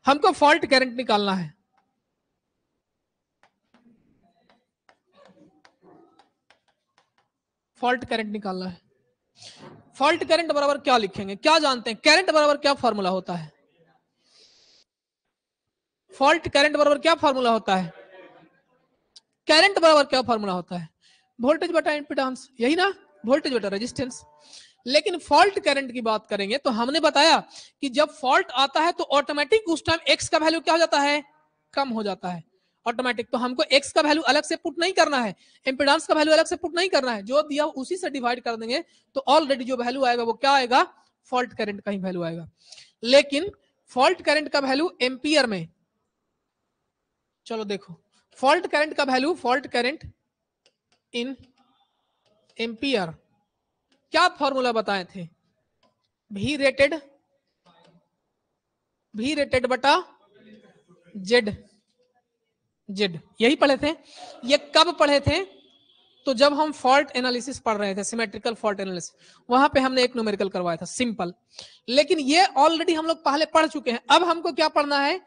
हमको fault current निकालना है। फॉल्ट करंट निकालना है। फॉल्ट करंट बराबर क्या लिखेंगे, क्या जानते हैं, करंट बराबर क्या फॉर्मूला होता है? फॉल्ट करंट बराबर क्या फॉर्मूला होता है? करंट बराबर क्या फॉर्मूला होता है? वोल्टेज बटा इंपेडेंस, यही ना, वोल्टेज बटा रेजिस्टेंस। लेकिन फॉल्ट करंट की बात करेंगे तो हमने बताया कि जब फॉल्ट आता है तो ऑटोमेटिक उस टाइम एक्स का वैल्यू क्या हो जाता है, कम हो जाता है ऑटोमेटिक। तो हमको एक्स का वैल्यू अलग से पुट नहीं करना है, इंपेडेंस का वैल्यू अलग से पुट नहीं करना है, जो दिया उसी से डिवाइड कर देंगे तो ऑलरेडी जो वैल्यू आएगा वो क्या आएगा, फॉल्ट करंट का ही वैल्यू आएगा। लेकिन फॉल्ट करंट का वैल्यू एम्पियर में, चलो देखो फॉल्ट करंट का value, fault current in ampere, क्या फॉर्मूला बताए थे, वी रेटेड बटा जेड, जेड यही पढ़े थे। ये कब पढ़े थे, तो जब हम फॉल्ट एनालिसिस पढ़ रहे थे, सिमेट्रिकल फॉल्ट एनालिसिस, वहां पे हमने एक न्यूमेरिकल करवाया था सिंपल। लेकिन ये ऑलरेडी हम लोग पहले पढ़ चुके हैं। अब हमको क्या पढ़ना है,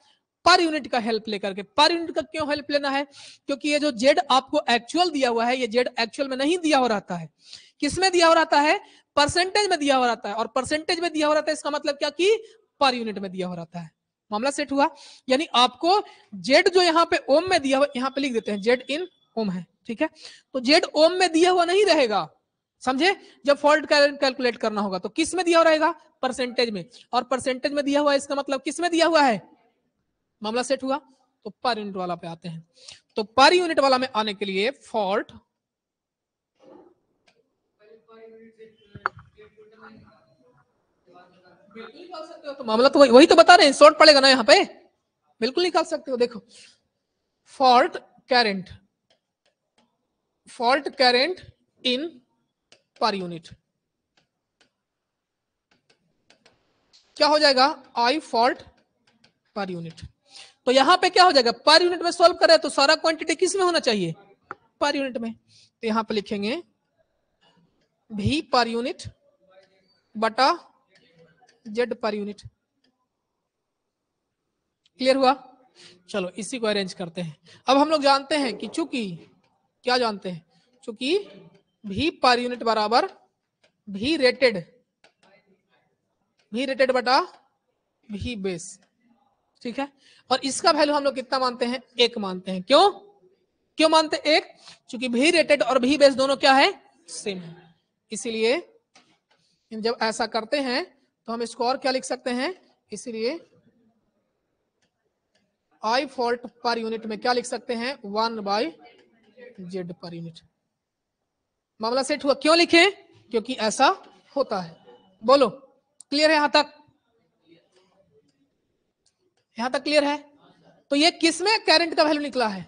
पर यूनिट का हेल्प लेकर के। पर यूनिट का क्यों हेल्प लेना है, क्योंकि ये जो जेड आपको एक्चुअल दिया हुआ है, ये जेड एक्चुअल में नहीं दिया हो रहता है, किसमें दिया हो रहता है, परसेंटेज में दिया हो रहता है। और परसेंटेज में दिया हो रहता है इसका मतलब क्या कि पर यूनिट में दिया हो रहता है। मामला सेट हुआ। यानी आपको जेड जो यहाँ पे ओम में दिया हुआ, यहाँ पे लिख देते हैं जेड इन ओम है, ठीक है। तो जेड ओम में दिया हुआ नहीं रहेगा, समझे। जब फॉल्ट कैलकुलेट करना होगा तो किस में दिया हुआ रहेगा, परसेंटेज में। और परसेंटेज में दिया हुआ है इसका मतलब किस में दिया हुआ है, मामला सेट हुआ। तो पर यूनिट वाला पे आते हैं। तो पर यूनिट वाला में आने के लिए फॉल्ट बिल्कुल निकाल सकते हो, तो मामला तो वही तो बता रहे हैं, शॉर्ट पड़ेगा ना यहाँ पे, बिल्कुल निकाल सकते हो। देखो fault current, fault current in per unit क्या हो जाएगा, आई फॉल्ट पर यूनिट। तो यहां पे क्या हो जाएगा, पर यूनिट में सॉल्व करें तो सारा क्वांटिटी किस में होना चाहिए, पर यूनिट में। तो यहां पे लिखेंगे भी पर यूनिट बटा जेड पर यूनिट। क्लियर हुआ। चलो इसी को अरेंज करते हैं। अब हम लोग जानते हैं कि चूंकि, क्या जानते हैं, चूंकि भी पर यूनिट बराबर भी रेटेड बटा भी बेस, ठीक है। और इसका वैल्यू हम लोग कितना मानते हैं, एक मानते हैं। क्यों क्यों मानते हैं एक, क्योंकि भी रेटेड और भी बेस दोनों क्या है, सेम है। इसीलिए जब ऐसा करते हैं तो हम इसको और क्या लिख सकते हैं, इसीलिए आई फॉल्ट पर यूनिट में क्या लिख सकते हैं, 1/z पर यूनिट। मामला सेट हुआ। क्यों लिखे, क्योंकि ऐसा होता है। बोलो क्लियर है यहां तक, यहां तक क्लियर है। तो ये किसमें करंट का वैल्यू निकला है,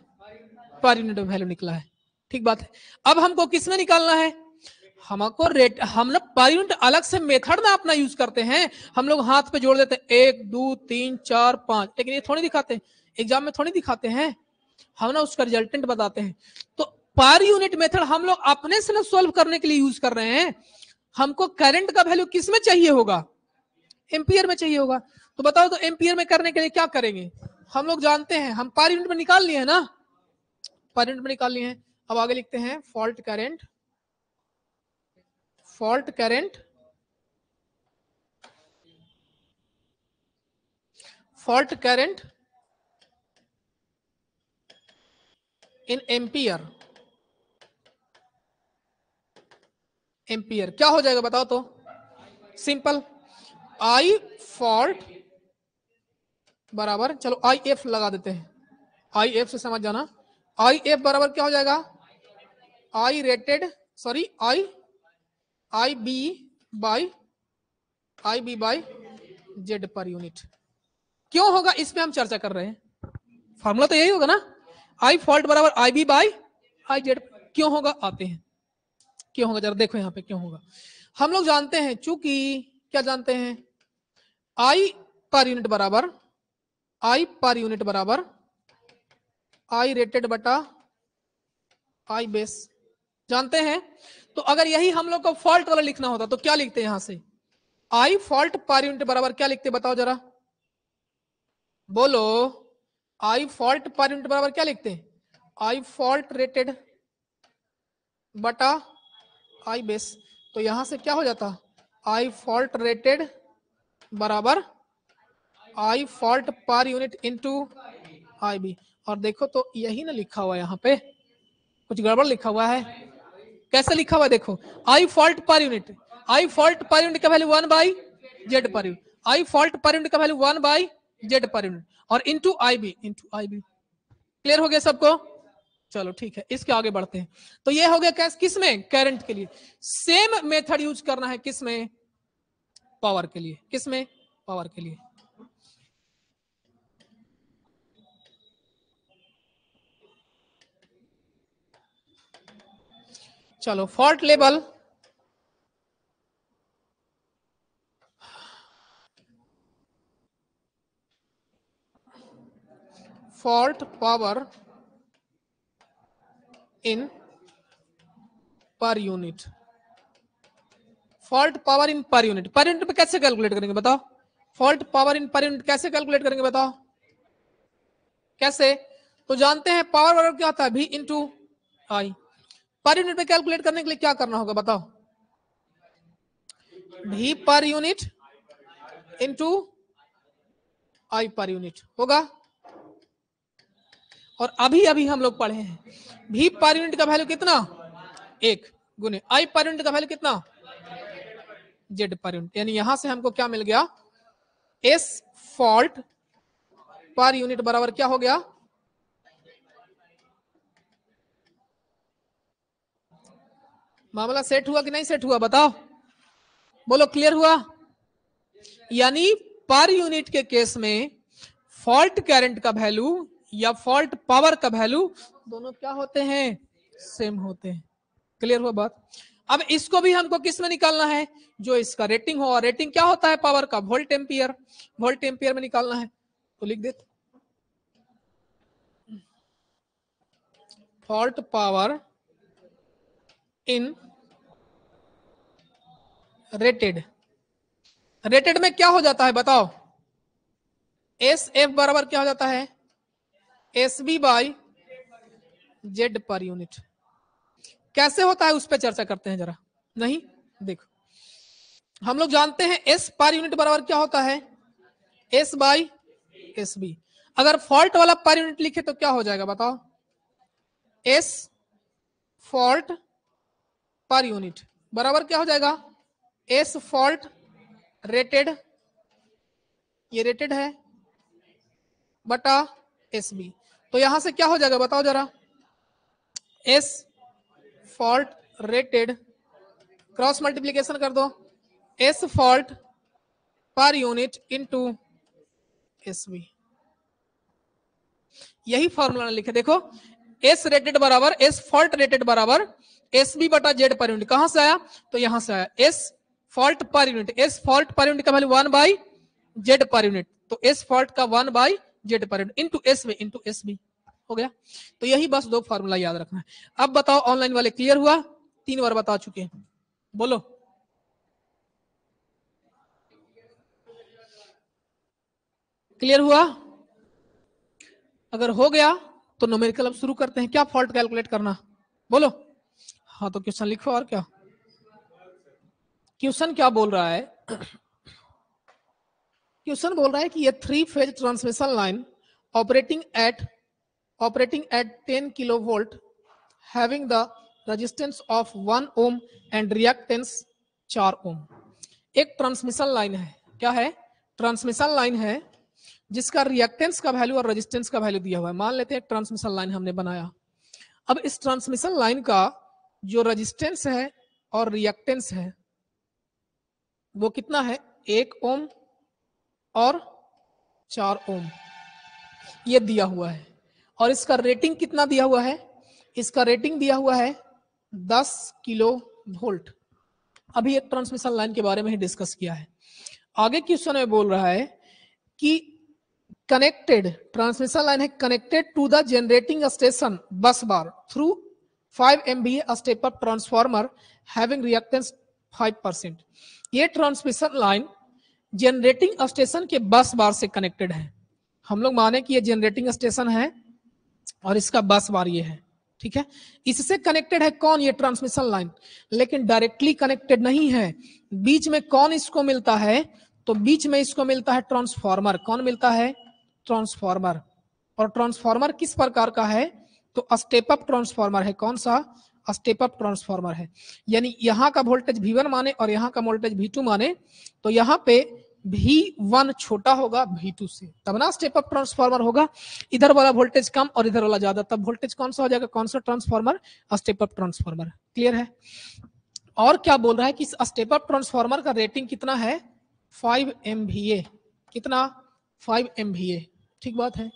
पर यूनिट वैल्यू निकला है, ठीक बात है। अब हमको किसमें निकालना है, हमको रेट, हम लोग पर यूनिट अलग से मेथड ना अपना यूज करते हैं, हम लोग हाथ पे जोड़ देते हैं 1 2 3 4 5, लेकिन ये थोड़ी दिखाते, एग्जाम में थोड़ी दिखाते हैं, हम ना उसका रिजल्टेंट बताते हैं। तो पर यूनिट मेथड हम लोग अपने से ना सोल्व करने के लिए यूज कर रहे हैं। हमको करंट का वैल्यू किस में चाहिए होगा, एम्पियर में चाहिए होगा। तो बताओ तो एम्पियर में करने के लिए क्या करेंगे, हम लोग जानते हैं, हम पर यूनिट में निकाल लिए है ना, पर यूनिट में निकाल लिए हैं। अब आगे लिखते हैं fault current, fault current fault current in ampere, ampere क्या हो जाएगा बताओ तो, सिंपल आई फॉल्ट बराबर, चलो आई एफ लगा देते हैं, आई एफ से समझ जाना, आई एफ बराबर क्या हो जाएगा, I rated, sorry I B by Z per unit. क्यों होगा इस पे हम चर्चा कर रहे हैं, फॉर्मूला तो यही होगा ना, आई फॉल्ट बराबर आई बी बाई आई जेड। क्यों होगा आते हैं, क्यों होगा जरा देखो यहाँ पे क्यों होगा। हम लोग जानते हैं, चूंकि क्या जानते हैं, आई पर यूनिट बराबर, आई पर यूनिट बराबर आई रेटेड बटा आई बेस, जानते हैं। तो अगर यही हम लोग को फॉल्ट वाला लिखना होता तो क्या लिखते हैं, यहां से आई फॉल्ट पर यूनिट बराबर क्या लिखते बताओ जरा, बोलो, आई फॉल्ट पर यूनिट बराबर क्या लिखते हैं? आई फॉल्ट रेटेड बटा आई बेस। तो यहां से क्या हो जाता? आई फॉल्ट रेटेड बराबर आई fault per unit into I B. और देखो तो यही ना लिखा हुआ है, यहाँ पे कुछ गड़बड़ लिखा हुआ है। कैसे लिखा हुआ है देखो, I fault per unit, I fault per unit का value 1 by Z per unit, I fault per unit का value 1 by Z per unit और into I B, into I B. Clear हो गया सबको? चलो ठीक है, इसके आगे बढ़ते हैं। तो ये हो गया कैस किस में? करंट के लिए। सेम मेथड यूज करना है किस में? पावर के लिए। किस में? पावर के लिए। चलो, fault level fault power in per unit. Fault power in per unit, per unit पे कैसे कैलकुलेट करेंगे बताओ? फॉल्ट पावर इन पर यूनिट कैसे कैलकुलेट करेंगे बताओ? कैसे? तो जानते हैं पावर बराबर क्या होता है? V इंटू आई। पर यूनिट पे कैलकुलेट करने के लिए क्या करना होगा बताओ? V पर यूनिट इंटू आई पर यूनिट होगा। और अभी अभी हम लोग पढ़े हैं V पर यूनिट का वैल्यू कितना? 1 गुने आई पर यूनिट का वैल्यू कितना? Z per unit. यानी यहां से हमको क्या मिल गया? एस फॉल्ट पर यूनिट बराबर क्या हो गया? मामला सेट हुआ कि नहीं सेट हुआ बताओ? बोलो, क्लियर हुआ? यानी पर यूनिट के केस में फॉल्ट करंट का वैल्यू या फॉल्ट पावर का वैल्यू दोनों क्या होते हैं? सेम होते हैं। क्लियर हुआ बात? अब इसको भी हमको किस में निकालना है? जो इसका रेटिंग हो। रेटिंग क्या होता है पावर का? Volt ampere. वोल्ट एम्पियर में निकालना है तो लिख देते fault power in rated. Rated में क्या हो जाता है बताओ? एस एफ बराबर क्या हो जाता है? S B by Z per unit. कैसे होता है उस पर चर्चा करते हैं जरा। नहीं, देखो हम लोग जानते हैं एस पर यूनिट बराबर क्या होता है? S by S B. अगर फॉल्ट वाला पर यूनिट लिखे तो क्या हो जाएगा बताओ? एस फॉल्ट पर यूनिट बराबर क्या हो जाएगा? एस फॉल्ट रेटेड, ये रेटेड है, बटा एस बी। तो यहां से क्या हो जाएगा बताओ जरा? S fault rated cross multiplication कर दो, S fault per unit into S B. यही फॉर्मूला लिखे देखो, एस रेटेड बराबर एस फॉल्ट रेटेड बराबर एस बी बटा जेड पर यूनिट। कहां से आया? तो यहां से आया S fault per unit. S fault per unit का value 1 by Z per unit, तो एस फॉल्ट का 1 by Z per unit into S B, into S B हो गया। तो यही बस दो फॉर्मूला याद रखना है। अब बताओ ऑनलाइन वाले क्लियर हुआ? 3 बार बता चुके हैं, बोलो। क्लियर हुआ? अगर हो गया तो न्यूमेरिकल अब शुरू करते हैं। क्या फॉल्ट कैलकुलेट करना, बोलो। हाँ तो क्वेश्चन लिखो। और क्या क्वेश्चन क्या बोल रहा है? क्वेश्चन बोल रहा है कि ये 3 phase transmission line operating eight 10 kilovolt having the resistance of 1 ohm and reactance 4 ओम। एक ट्रांसमिशन लाइन है। क्या है? ट्रांसमिशन लाइन है जिसका रिएक्टेंस का वैल्यू और रेजिस्टेंस का वैल्यू दिया हुआ है। मान लेते हैं ट्रांसमिशन लाइन हमने बनाया। अब इस ट्रांसमिशन लाइन का जो रेजिस्टेंस है और रिएक्टेंस है वो कितना है? 1 ओम और 4 ओम ये दिया हुआ है। और इसका रेटिंग कितना दिया हुआ है? इसका रेटिंग दिया हुआ है 10 किलो वोल्ट। अभी एक ट्रांसमिशन लाइन के बारे में ही डिस्कस किया है। आगे क्वेश्चन में बोल रहा है कि कनेक्टेड ट्रांसमिशन लाइन है connected to the generating station bus bar through 5 MVA step up transformer having reactance 5%। ये ट्रांसमिशन लाइन जनरेटिंग स्टेशन के बस बार से कनेक्टेड है। हम लोग माने कि ये जनरेटिंग स्टेशन है और इसका बस बार ये है, ठीक है। इससे कनेक्टेड है कौन, ये ट्रांसमिशन लाइन, लेकिन डायरेक्टली कनेक्टेड नहीं है। बीच में कौन इसको मिलता है, तो बीच में इसको मिलता है ट्रांसफार्मर। कौन मिलता है, ट्रांसफार्मर। और ट्रांसफार्मर किस प्रकार का है, तो स्टेप अप ट्रांसफार्मर है। कौन सा, स्टेप अप ट्रांसफार्मर है। यानी यहाँ का वोल्टेज V1 माने और यहाँ का वोल्टेज V2 माने, तो यहाँ पे V1 छोटा होगा V2 से, तब ना स्टेप अप ट्रांसफार्मर होगा। इधर वाला वोल्टेज कम और इधर वाला ज्यादा, तब वोल्टेज कौन सा हो जाएगा, कौन सा transformer, step up transformer. Clear है। और क्या बोल रहा है कि स्टेप अप ट्रांसफार्मर का रेटिंग कितना है, 5 MVA। कितना, 5 MVA, ठीक बात है।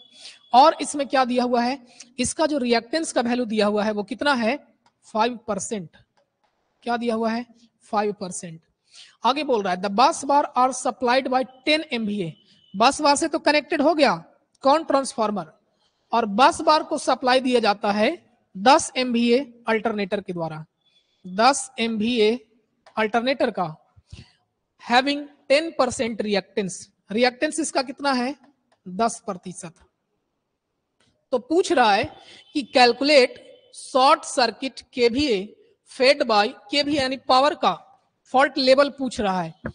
और इसमें क्या दिया हुआ है, इसका जो रिएक्टेंस का वैल्यू दिया हुआ है वो कितना है, 5%। क्या दिया हुआ है, 5%। आगे बोल रहा है the bus bar are supplied by 10 MVA। बस बार से तो कनेक्टेड हो गया कौन, ट्रांसफार्मर, और बस बार को सप्लाई दिया जाता है 10 MVA अल्टरनेटर के द्वारा। 10 MVA अल्टरनेटर का हैविंग 10% रिएक्टेंस। रिएक्टेंस इसका कितना है, 10%। तो पूछ रहा है कि calculate short circuit KVA fed by KVA, यानी पावर का फॉल्ट लेवल पूछ रहा है।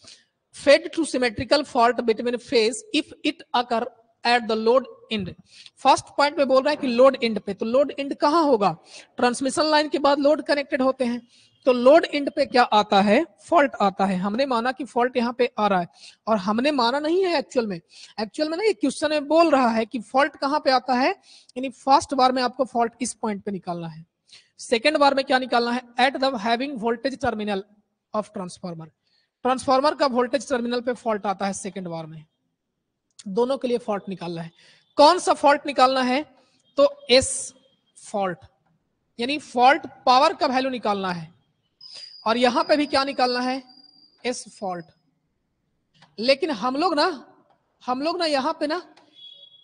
Fed to symmetrical fault between phase if it occur at the load end. First point में बोल रहा है कि लोड एंड पे, तो लोड एंड कहां होगा, ट्रांसमिशन लाइन के बाद लोड कनेक्टेड होते हैं, तो लोड एंड पे क्या आता है, फॉल्ट आता है। हमने माना कि फॉल्ट यहाँ पे आ रहा है, और हमने माना नहीं है एक्चुअल में ना, ये क्वेश्चन में बोल रहा है कि फॉल्ट कहां पे आता है, यानी फर्स्ट बार में आपको फॉल्ट इस पॉइंट पे निकालना है, सेकेंड बार में क्या निकालना है, at the having voltage terminal of transformer. Transformer का वोल्टेज टर्मिनल पे फॉल्ट आता है सेकेंड बार में। दोनों के लिए फॉल्ट निकालना है। कौन सा फॉल्ट निकालना है, तो एस फॉल्ट, यानी फॉल्ट पावर का वैल्यू निकालना है, और यहां पे भी क्या निकालना है, एस फॉल्ट। लेकिन हम लोग ना यहां पे ना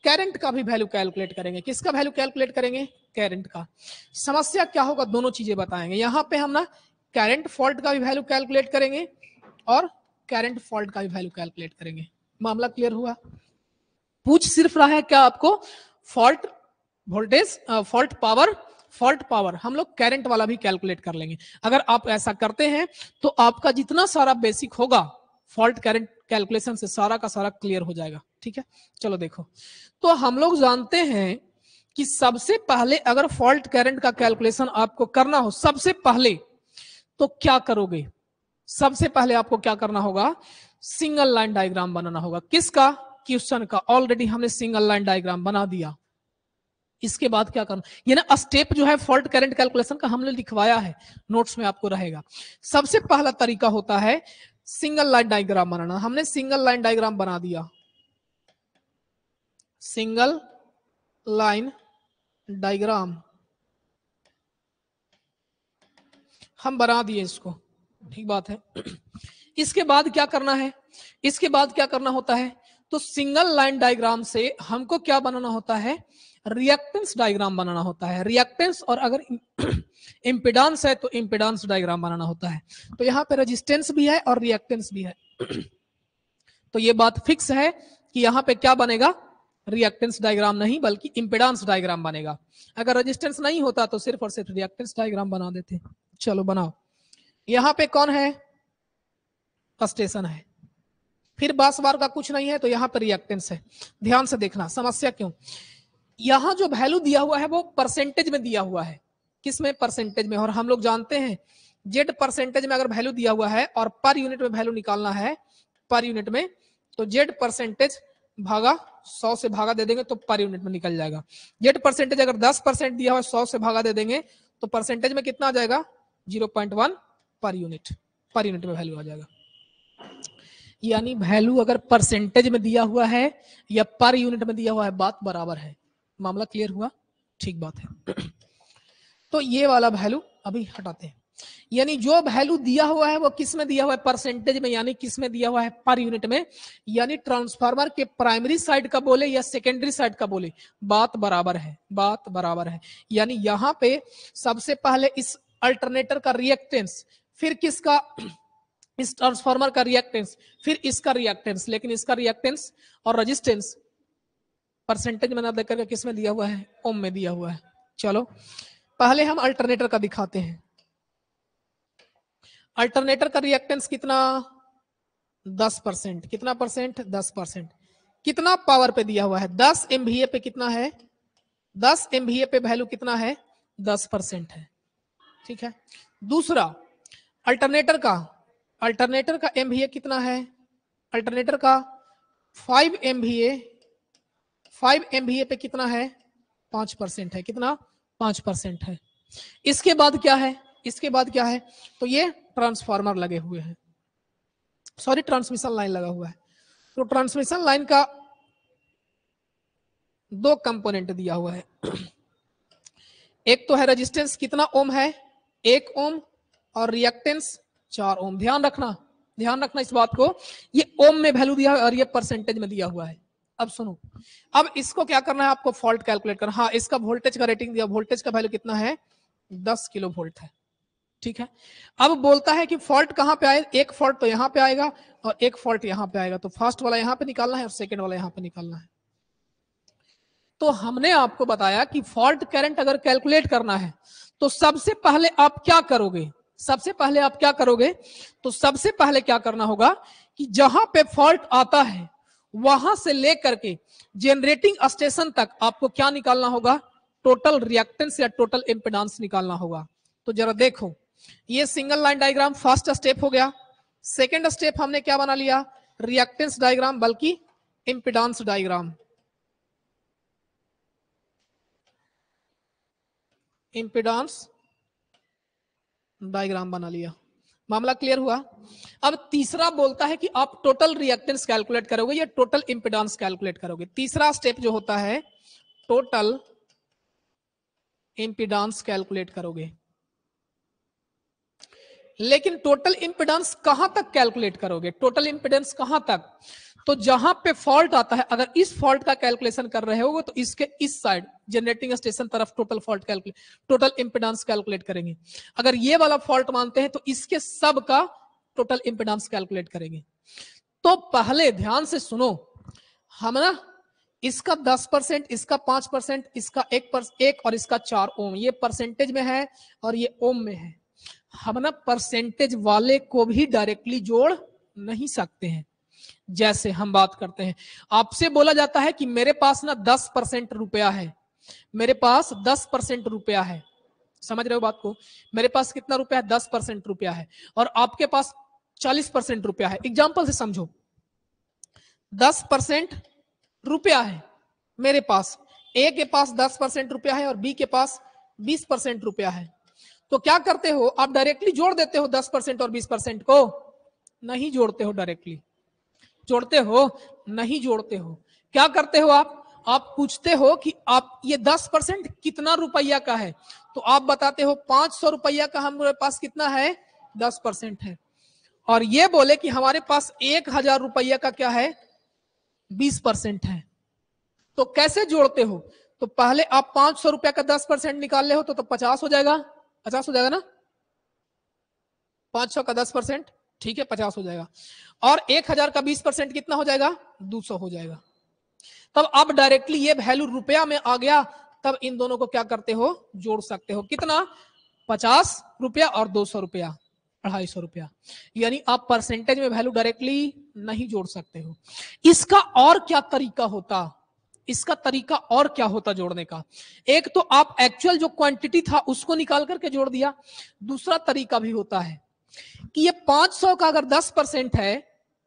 करंट का भी वैल्यू कैलकुलेट करेंगे। किसका वैल्यू कैलकुलेट करेंगे, करंट का। समस्या क्या होगा, दोनों चीजें बताएंगे। यहां पे हम ना करंट फॉल्ट का भी वैल्यू कैलकुलेट करेंगे और करंट फॉल्ट का भी वैल्यू कैलकुलेट करेंगे। मामला क्लियर हुआ। पूछ सिर्फ रहा है क्या आपको, फॉल्ट वोल्टेज, फॉल्ट पावर हम लोग करंट वाला भी कैलकुलेट कर लेंगे। अगर आप ऐसा करते हैं तो आपका जितना सारा बेसिक होगा फॉल्ट करंट कैलकुलेशन से सारा का सारा क्लियर हो जाएगा। ठीक है, चलो देखो। तो हम लोग जानते हैं कि सबसे पहले अगर फॉल्ट करंट का कैलकुलेशन आपको करना हो, सबसे पहले तो क्या करोगे, सबसे पहले आपको क्या करना होगा, सिंगल लाइन डायग्राम बनाना होगा। किसका, क्वेश्चन का। ऑलरेडी हमने सिंगल लाइन डायग्राम बना दिया। इसके बाद क्या करना, ये ना स्टेप जो है फॉल्ट करंट कैलकुलेशन का हमने लिखवाया है, नोट्स में आपको रहेगा। सबसे पहला तरीका होता है सिंगल लाइन डायग्राम बनाना। हमने सिंगल लाइन डायग्राम बना दिया, सिंगल लाइन डायग्राम हम बना दिए इसको, ठीक बात है। इसके बाद क्या करना है, इसके बाद क्या करना होता है, तो सिंगल लाइन डायग्राम से हमको क्या बनाना होता है, रिएक्टेंस डायग्राम बनाना होता है। रिएक्टेंस और अगर इंपेडेंस है तो इंपेडेंस डायग्राम बनाना होता है। तो यहाँ पे रेजिस्टेंस भी है और रिएक्टेंस भी है। तो ये बात फिक्स है कि यहाँ पे क्या बनेगा, रिएक्टेंस डायग्राम नहीं बल्कि इंपेडेंस डायग्राम बनेगा। अगर रेजिस्टेंस नहीं होता तो सिर्फ और सिर्फ रिएक्टेंस डायग्राम बना देते। चलो बनाओ। यहाँ पे कौन है, स्टेशन है, फिर बस बार का कुछ नहीं है, तो यहाँ पर रिएक्टेंस है। ध्यान से देखना समस्या क्यों, यहाँ जो वैल्यू दिया हुआ है वो परसेंटेज में दिया हुआ है। किसमें, परसेंटेज में। और हम लोग जानते हैं जेड परसेंटेज में अगर वैल्यू दिया हुआ है और पर यूनिट में वैल्यू निकालना है, पर यूनिट में, तो जेड परसेंटेज भागा 100 से भागा दे देंगे तो पर यूनिट में निकल जाएगा। जेड परसेंटेज अगर 10% दिया हुआ 100 से भागा दे देंगे तो परसेंटेज में कितना आ जाएगा, 0.1 पर यूनिट में वैल्यू आ जाएगा। यानी वैल्यू अगर परसेंटेज में दिया हुआ है या पर यूनिट में दिया हुआ है, बात बराबर है। मामला क्लियर हुआ, ठीक बात है। तो ये वाला वैल्यू अभी हटाते हैं। यानी जो वैल्यू दिया हुआ है वो किस में दिया हुआ है, परसेंटेज में, यानी किस में दिया हुआ है, पर यूनिट में। यानी ट्रांसफार्मर के प्राइमरी साइड का बोले या सेकेंडरी साइड का बोले, बात बराबर है, बात बराबर है। यानी यहां पे सबसे पहले इस अल्टरनेटर का रिएक्टेंस, फिर किसका, इस ट्रांसफार्मर का रिएक्टेंस, फिर इसका रिएक्टेंस, लेकिन इसका रिएक्टेंस और रेजिस्टेंस परसेंटेज में ना देकर किस में दिया हुआ है, ओम में दिया हुआ है। चलो पहले हम अल्टरनेटर का दिखाते हैं। अल्टरनेटर का रिएक्टेंस कितना, 10%। कितना परसेंट, 10%। कितना पावर पे दिया हुआ है, 10 MVA पे कितना है, 10 MVA पे वैल्यू कितना है, 10% है। ठीक है। दूसरा अल्टरनेटर का MVA कितना है, अल्टरनेटर का 5 MVA पे कितना है, 5% है। कितना, 5% है। इसके बाद क्या है, इसके बाद क्या है, तो ये ट्रांसफार्मर लगे हुए हैं, सॉरी ट्रांसमिशन लाइन लगा हुआ है। तो ट्रांसमिशन लाइन का 2 कंपोनेंट दिया हुआ है। एक तो है रेजिस्टेंस कितना ओम है, 1 ओम, और रिएक्टेंस 4 ओम। ध्यान रखना इस बात को, ये ओम में वैल्यू दिया है और ये परसेंटेज में दिया हुआ है। अब सुनो, अब इसको क्या करना है आपको, फॉल्ट कैलकुलेट करना। हाँ, इसका वोल्टेज का रेटिंग दिया, वोल्टेज का वैल्यू कितना है, 10 किलो वोल्ट है। ठीक है। अब बोलता है कि फॉल्ट कहां पे आए, एक फॉल्ट तो यहां पे आएगा और एक फॉल्ट यहां पे आएगा। तो फर्स्ट वाला यहां पे निकालना है और सेकंड वाला यहां पे निकालना है। तो हमने आपको बताया कि फॉल्ट करंट अगर कैलकुलेट करना है तो सबसे पहले आप क्या करोगे, सबसे पहले आप क्या करोगे, तो सबसे पहले क्या करना होगा कि जहां पे फॉल्ट आता है वहां से लेकर के जनरेटिंग स्टेशन तक आपको क्या निकालना होगा, टोटल रिएक्टेंस या टोटल इंपेडेंस निकालना होगा। तो जरा देखो, ये single line diagram first step हो गया। सेकेंड स्टेप हमने क्या बना लिया, रिएक्टेंस डायग्राम बल्कि इंपेडेंस डायग्राम, इंपेडेंस डायग्राम बना लिया। मामला क्लियर हुआ। अब तीसरा बोलता है कि आप टोटल रिएक्टेंस कैलकुलेट करोगे या टोटल इंपेडेंस कैलकुलेट करोगे। तीसरा स्टेप जो होता है टोटल इंपेडेंस कैलकुलेट करोगे। लेकिन टोटल इंपेडेंस कहां तक कैलकुलेट करोगे, टोटल इंपेडेंस कहां तक, तो जहां पे फॉल्ट आता है, अगर इस फॉल्ट का कैलकुलेशन कर रहे हो तो इसके इस साइड जनरेटिंग स्टेशन तरफ total fault calculate, total impedance calculate करेंगे। अगर ये वाला फॉल्ट मानते हैं तो इसके सब का टोटल इंपेडेंस कैलकुलेट करेंगे। तो पहले ध्यान से सुनो, हम ना इसका 10%, इसका 5%, इसका 1 और इसका 4 ओम, ये परसेंटेज में है और ये ओम में है। हम ना परसेंटेज वाले को भी डायरेक्टली जोड़ नहीं सकते हैं। जैसे हम बात करते हैं, आपसे बोला जाता है कि मेरे पास ना 10% रुपया है, मेरे पास 10% रुपया है, समझ रहे हो बात को, मेरे पास कितना रुपया है, 10% रुपया है, और आपके पास 40% रुपया है। एग्जाम्पल से समझो, 10% रुपया है मेरे पास, ए के पास 10% रुपया है और बी के पास 20% रुपया है। तो क्या करते हो आप, डायरेक्टली जोड़ देते हो 10% और 20% को, नहीं जोड़ते हो, डायरेक्टली जोड़ते हो, नहीं जोड़ते हो। क्या करते हो आप पूछते हो कि आप ये 10% कितना रुपया का है, तो आप बताते हो 500 रुपया का हमारे पास कितना है, 10% है, और ये बोले कि हमारे पास 1000 रुपया का क्या है, 20% है। तो कैसे जोड़ते हो, तो पहले आप 500 रुपया का 10% निकाल ले हो तो 50 हो जाएगा, 50 हो जाएगा ना, 500 का 10%, ठीक है 50 हो जाएगा, और 1000 का 20% कितना हो जाएगा, 200 हो जाएगा। तब अब डायरेक्टली ये वैल्यू रुपया में आ गया, तब इन दोनों को क्या करते हो, जोड़ सकते हो। कितना, 50 रुपया और 200 रुपया, 250 रुपया। यानी आप परसेंटेज में वैल्यू डायरेक्टली नहीं जोड़ सकते हो। इसका और क्या तरीका होता, इसका तरीका और क्या होता जोड़ने का, एक तो आप एक्चुअल जो क्वांटिटी था उसको निकाल करके जोड़ दिया, दूसरा तरीका भी होता है कि ये 500 का अगर 10% है,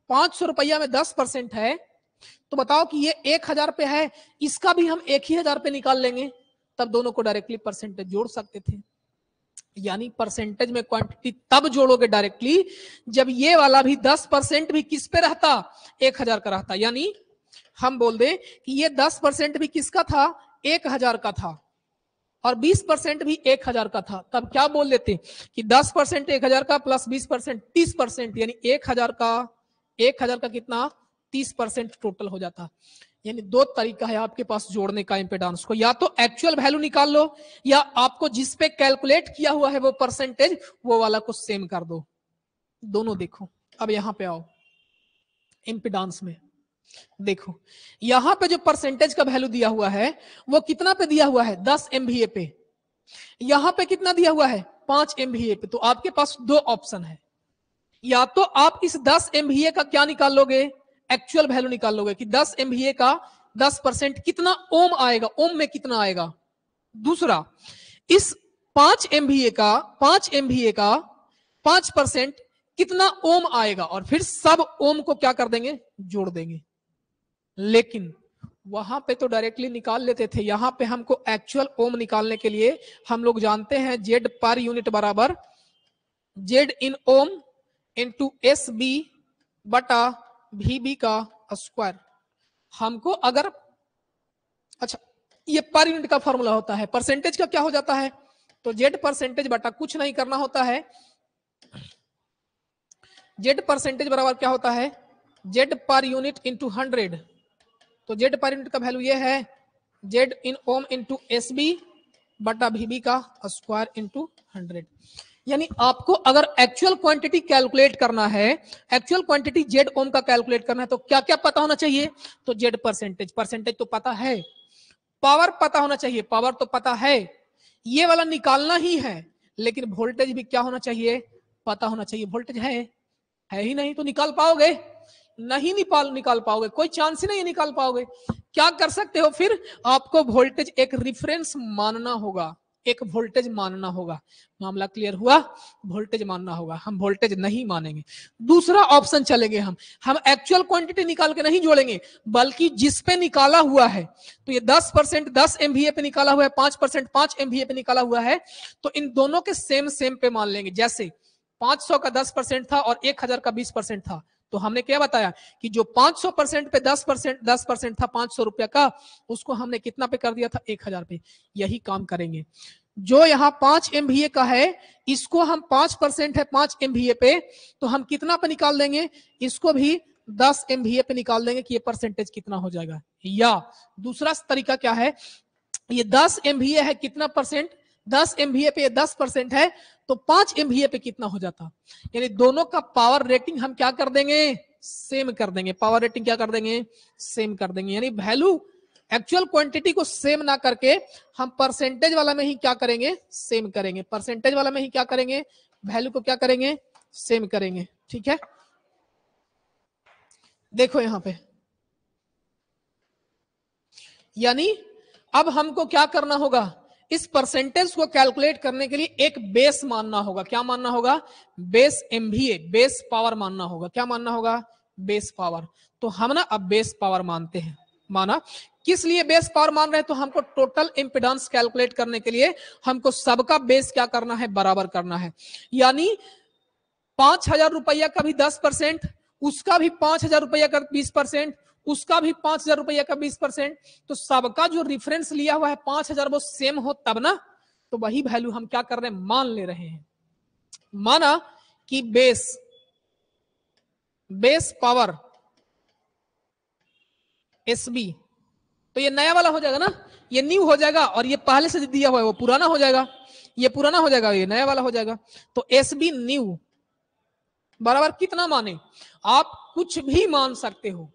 500 रुपया में 10% है, तो बताओ कि ये 1000 पे है, इसका भी हम 1000 पे निकाल लेंगे, तब दोनों को डायरेक्टली परसेंटेज जोड़ सकते थे। यानी परसेंटेज में क्वांटिटी तब जोड़ोगे डायरेक्टली जब ये वाला भी 10% भी किस पे रहता, 1000 का रहता। यानी हम बोल दे कि ये 10% भी किसका था, 1000 का था, और 20% भी 1000 का था, तब क्या बोल लेते कि 10% 1000 का प्लस 20% 30%, यानी 1000 का कितना, 30% टोटल हो जाता। यानी दो तरीका है आपके पास जोड़ने का इंपेडेंस को, या तो एक्चुअल वैल्यू निकाल लो, या आपको जिस पे कैलकुलेट किया हुआ है वो परसेंटेज, वो वाला को सेम कर दो। दोनों देखो। अब यहां पे आओ इंपेडेंस में, देखो यहां पे जो परसेंटेज का वैल्यू दिया हुआ है वो कितना पे दिया हुआ है, 10 MVA पे। यहां पे कितना दिया हुआ है, 5 MVA पे। तो आपके पास दो ऑप्शन है, या तो आप इस 10 MVA का क्या निकाल लोगे, एक्चुअल वैल्यू निकाल लोगे कि 10 MVA का 10% कितना ओम आएगा, ओम में कितना आएगा। दूसरा, इस 5 MVA का 5% कितना ओम आएगा, और फिर सब ओम को क्या कर देंगे, जोड़ देंगे। लेकिन वहां पे तो डायरेक्टली निकाल लेते थे, यहां पे हमको एक्चुअल ओम निकालने के लिए हम लोग जानते हैं जेड पर यूनिट बराबर जेड इन ओम इंटू एस बी बटा वी बी का स्क्वायर। हमको अगर, अच्छा ये पर यूनिट का फॉर्मूला होता है, परसेंटेज का क्या हो जाता है, तो जेड परसेंटेज बटा कुछ नहीं करना होता है, जेड परसेंटेज बराबर क्या होता है, जेड पर यूनिट इंटू 100। तो जेड पर यूनिट का वैल्यू ये है जेड इन ओम इंटू एस बी बटा वी बी का स्क्वायर इंटू 100। यानी आपको अगर एक्चुअल क्वांटिटी कैलकुलेट करना है, एक्चुअल क्वांटिटी जेड ओम का कैलकुलेट करना है, तो क्या क्या पता होना चाहिए, तो जेड परसेंटेज, परसेंटेज तो पता है, पावर पता होना चाहिए, पावर तो पता है, ये वाला निकालना ही है, लेकिन वोल्टेज भी क्या होना चाहिए, पता होना चाहिए। वोल्टेज है ही नहीं तो निकाल पाओगे, नहीं निकाल पाओगे, कोई चांस ही नहीं निकाल पाओगे। क्या कर सकते हो फिर, आपको वोल्टेज एक रिफरेंस मानना होगा, एक वोल्टेज मानना होगा। मामला क्लियर हुआ, वोल्टेज मानना होगा, हम वोल्टेज नहीं मानेंगे। दूसरा ऑप्शन चलेंगे, हम एक्चुअल क्वांटिटी निकाल के नहीं जोड़ेंगे, बल्कि जिस पे निकाला हुआ है, तो ये 10% 10 MVA पे निकाला हुआ है, 5% 5 MVA पे निकाला हुआ है, तो इन दोनों के सेम पे मान लेंगे। जैसे 500 का 10% था और 1000 का 20% था, तो हमने क्या बताया कि जो 500% पे 10% था 500 रुपया का, उसको हमने कितना पे कर दिया था, 1000 पे। यही काम करेंगे, जो यहाँ 5 MVA का है, इसको हम 5% है 5 MVA पे, तो हम कितना पे निकाल देंगे, इसको भी 10 MVA पे निकाल देंगे कि ये परसेंटेज कितना हो जाएगा। या दूसरा तरीका क्या है, ये 10 MVA है, कितना परसेंट, 10 MVA पे ये 10% है, तो 5 MVA पे कितना हो जाता, यानी दोनों का पावर रेटिंग हम क्या कर देंगे, सेम कर देंगे। पावर रेटिंग क्या कर देंगे, सेम कर देंगे। यानी वैल्यू एक्चुअल क्वांटिटी को सेम ना करके हम परसेंटेज वाला में ही क्या करेंगे, सेम करेंगे। परसेंटेज वाला में ही क्या करेंगे, वैल्यू को क्या करेंगे, सेम करेंगे। ठीक है, देखो यहां पे, यानी अब हमको क्या करना होगा, इस परसेंटेज को कैलकुलेट करने के लिए एक बेस मानना होगा। क्या मानना होगा, बेस MVA, बेस पावर मानना होगा। क्या मानना होगा, बेस पावर। तो हम ना अब बेस पावर मानते हैं। माना, किस लिए बेस पावर मान रहे हैं, तो हमको टोटल इंपेडेंस कैलकुलेट करने के लिए हमको सबका बेस क्या करना है, बराबर करना है। यानी 5000 रुपया का भी 10%, उसका भी 5000 रुपया का 20%, उसका भी 5000 रुपया का 20%, तो सबका जो रिफरेंस लिया हुआ है 5000 वो सेम हो तब ना, तो वही वैल्यू हम क्या कर रहे हैं, मान ले रहे हैं। माना कि बेस पावर SB, तो ये नया वाला हो जाएगा ना, ये न्यू हो जाएगा, और ये पहले से दिया हुआ है वो पुराना हो जाएगा, ये पुराना हो जाएगा, ये नया वाला हो जाएगा। तो SB न्यू बराबर कितना माने, आप कुछ भी मान सकते हो,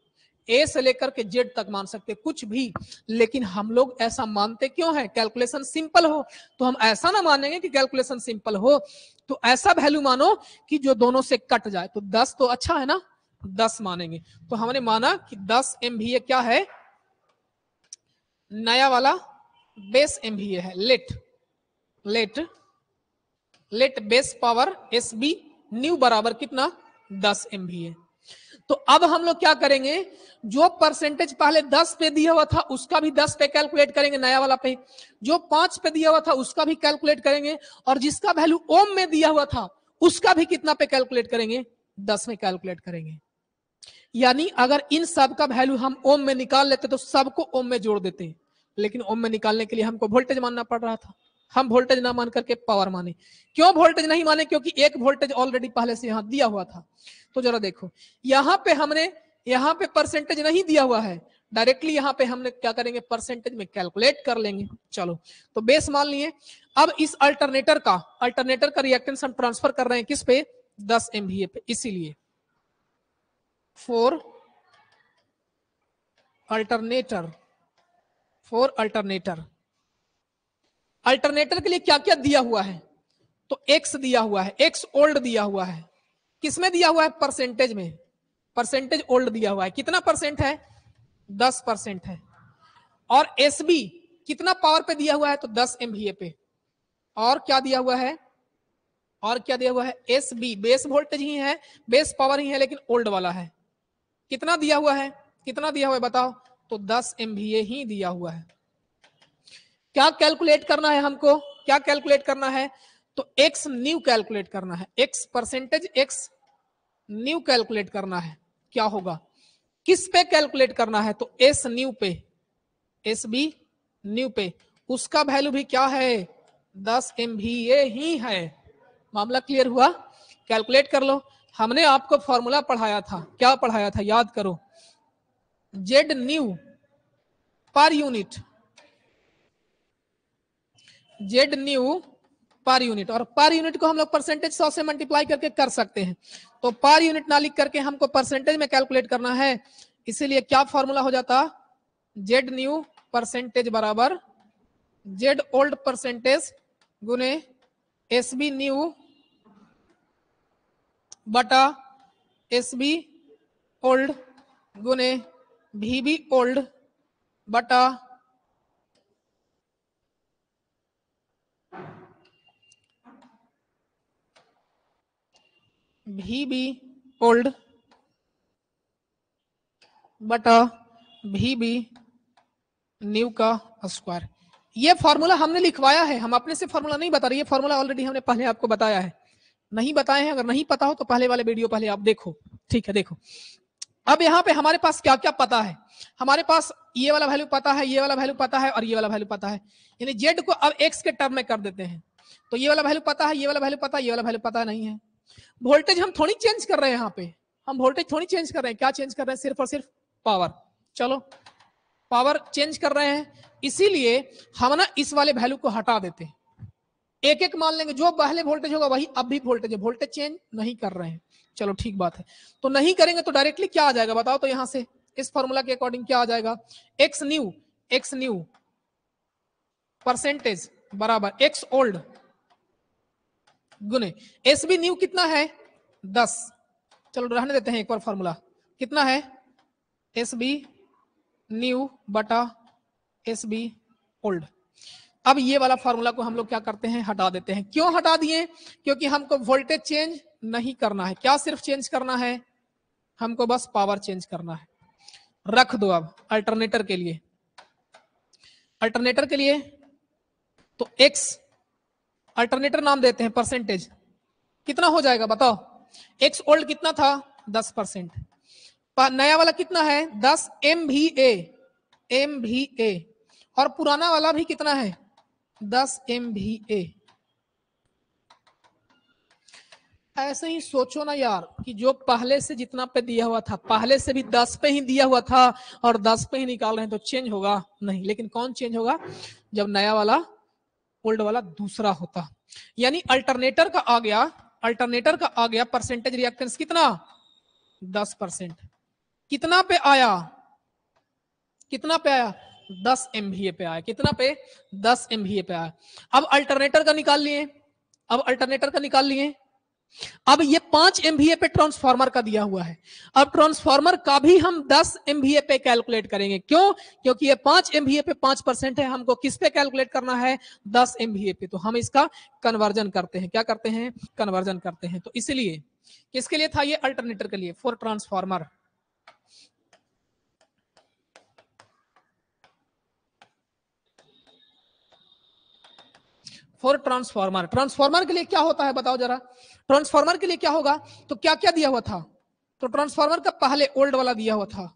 ए से लेकर के जेड तक मान सकते कुछ भी, लेकिन हम लोग ऐसा मानते क्यों है, कैलकुलेशन सिंपल हो। तो हम ऐसा ना मानेंगे कि कैलकुलेशन सिंपल हो, तो ऐसा वैल्यू मानो कि जो दोनों से कट जाए। तो 10 तो अच्छा है ना, 10 मानेंगे। तो हमने माना कि 10 MVA क्या है, नया वाला बेस MVA है। Let base power SB new बराबर कितना, 10 MVA। तो अब हम लोग क्या करेंगे, जो परसेंटेज पहले 10 पे दिया हुआ था उसका भी 10 पे कैलकुलेट करेंगे, नया वाला पे। जो 5 पे दिया हुआ था उसका भी कैलकुलेट करेंगे, और जिसका वैल्यू ओम में दिया हुआ था उसका भी कितना पे कैलकुलेट करेंगे, 10 में कैलकुलेट करेंगे। यानी अगर इन सब का वैल्यू हम ओम में निकाल लेते तो सबको ओम में जोड़ देते, लेकिन ओम में निकालने के लिए हमको वोल्टेज मानना पड़ रहा था। हम वोल्टेज ना मान करके पावर माने। क्यों वोल्टेज नहीं माने, क्योंकि एक वोल्टेज ऑलरेडी पहले से यहां दिया हुआ था। तो जरा देखो, यहां पे परसेंटेज नहीं दिया हुआ है, डायरेक्टली यहां पे हमने क्या करेंगे, परसेंटेज में कैलकुलेट कर लेंगे। चलो, तो बेस मान लिए। अब इस अल्टरनेटर का रिएक्टेंस हम ट्रांसफर कर रहे हैं किस पे, 10 MVA पे। इसीलिए 4 अल्टरनेटर, फॉर अल्टरनेटर। अल्टरनेटर के लिए क्या क्या दिया हुआ है? तो एक्स दिया हुआ है, एक्स ओल्ड दिया हुआ है। किसमें दिया हुआ है? परसेंटेज में, परसेंटेज ओल्ड दिया हुआ है। कितना परसेंट है? 10% है। और एसबी कितना पावर पे दिया हुआ है? तो 10 MVA पे। और क्या दिया हुआ है? और क्या दिया हुआ है? एसबी बेस वोल्टेज ही है, बेस पावर ही है, लेकिन ओल्ड वाला है। कितना दिया हुआ है? कितना दिया हुआ है बताओ? तो 10 MVA ही दिया हुआ है। क्या कैलकुलेट करना है हमको? क्या कैलकुलेट करना है? तो एक्स न्यू कैलकुलेट करना है। X percentage x new calculate करना है। क्या होगा? किस पे कैलकुलेट करना है? तो एस न्यू पे, एस बी न्यू पे। उसका वैल्यू भी क्या है? 10 MVA ही है। मामला क्लियर हुआ? कैलकुलेट कर लो। हमने आपको फॉर्मूला पढ़ाया था, क्या पढ़ाया था याद करो? Z new per unit, Z new पर यूनिट। और पर यूनिट को हम लोग परसेंटेज 100 से मल्टीप्लाई करके कर सकते हैं। तो पर यूनिट ना लिख करके हमको परसेंटेज में कैलकुलेट करना है, इसीलिए क्या फॉर्मूला हो जाता? जेड न्यू परसेंटेज बराबर जेड ओल्ड परसेंटेज गुने एस बी न्यू बटा एस बी ओल्ड गुने वी बी ओल्ड बटा वी बी ओल्ड बटा वी बी न्यू का स्क्वायर। ये फॉर्मूला हमने लिखवाया है, हम अपने से फॉर्मूला नहीं बता रहे। ये फॉर्मूला ऑलरेडी हमने पहले आपको बताया है। नहीं बताए हैं, अगर नहीं पता हो तो पहले वाले वीडियो पहले आप देखो। ठीक है, देखो अब यहाँ पे हमारे पास क्या क्या पता है। हमारे पास ये वाला वैल्यू पता है, ये वाला वैल्यू पता है और ये वाला वैल्यू पता है। यानी जेड को अब एक्स के टर्म में कर देते हैं। तो ये वाला वैल्यू पता है, ये वाला वैल्यू पता है, ये वाला वैल्यू पता नहीं है। वोल्टेज हम थोड़ी चेंज कर रहे हैं यहाँ पे, हम वोल्टेज थोड़ी चेंज कर रहे हैं। क्या चेंज कर रहे हैं? सिर्फ और सिर्फ पावर। चलो पावर चेंज कर रहे हैं, इसीलिए हम ना इस वाले वैल्यू को हटा देते हैं। एक एक मान लेंगे, जो पहले वोल्टेज होगा वही अब भी वोल्टेज है। वोल्टेज चेंज नहीं कर रहे हैं। चलो ठीक बात है। तो नहीं करेंगे तो डायरेक्टली क्या आ जाएगा बताओ? तो यहां से इस फॉर्मूला के अकॉर्डिंग क्या आ जाएगा? एक्स न्यू परसेंटेज बराबर एक्स ओल्ड गुने एस बी न्यू कितना है? 10। चलो रहने देते हैं एक बार फॉर्मूला। कितना है? एस बी न्यू बटा एस बी ओल्ड। अब ये वाला फॉर्मूला को हम लोग क्या करते हैं? हटा देते हैं। क्यों हटा दिए? क्योंकि हमको वोल्टेज चेंज नहीं करना है। क्या सिर्फ चेंज करना है? हमको बस पावर चेंज करना है। रख दो अब अल्टरनेटर के लिए। अल्टरनेटर के लिए तो एक्स अल्टरनेटर नाम देते हैं परसेंटेज। कितना हो जाएगा बताओ? एक्स ओल्ड कितना था? 10%। नया वाला कितना है? 10 MVA। और पुराना वाला भी कितना है? 10 MVA। ऐसे ही सोचो ना यार कि जो पहले से जितना पे दिया हुआ था, पहले से भी 10 पे ही दिया हुआ था और 10 पे ही निकाल रहे हैं, तो चेंज होगा नहीं। लेकिन कौन चेंज होगा? जब नया वाला ओल्ड वाला दूसरा होता। यानी अल्टरनेटर का आ गया, अल्टरनेटर का आ गया परसेंटेज रिएक्टेंस कितना? 10%। कितना पे आया? कितना पे आया? 10 MVA पे आया। कितना पे? 10 MVA पे आया। अब अल्टरनेटर का निकाल लिए, अब अल्टरनेटर का निकाल लिए। अब ये 5 MVA पे ट्रांसफार्मर का दिया हुआ है। अब ट्रांसफार्मर का भी हम 10 MVA पे कैलकुलेट करेंगे। क्यों? क्योंकि ये 5 MVA पे 5% है। हमको किस पे कैलकुलेट करना है? 10 MVA पे। तो हम इसका कन्वर्जन करते हैं। क्या करते हैं? कन्वर्जन करते हैं। तो इसलिए किसके लिए था ये? अल्टरनेटर के लिए, for transformer. For transformer. Transformer के लिए क्या होता है बताओ जरा? ट्रांसफार्मर के लिए क्या होगा? तो क्या क्या दिया हुआ था? तो ट्रांसफार्मर का पहले ओल्ड वाला दिया हुआ था।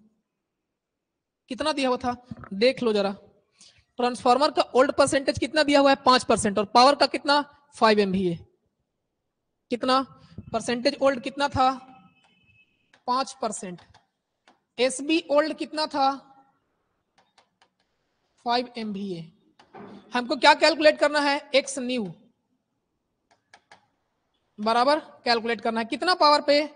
कितना दिया हुआ था? देख लो जरा। ट्रांसफार्मर का ओल्ड परसेंटेज कितना दिया हुआ है? 5%। और पावर का कितना? 5 MVA। कितना परसेंटेज ओल्ड कितना था? 5%। एसबी ओल्ड कितना था? 5 MVA। हमको क्या कैलकुलेट करना है? एक्स न्यू बराबर कैलकुलेट करना है कितना पावर पे?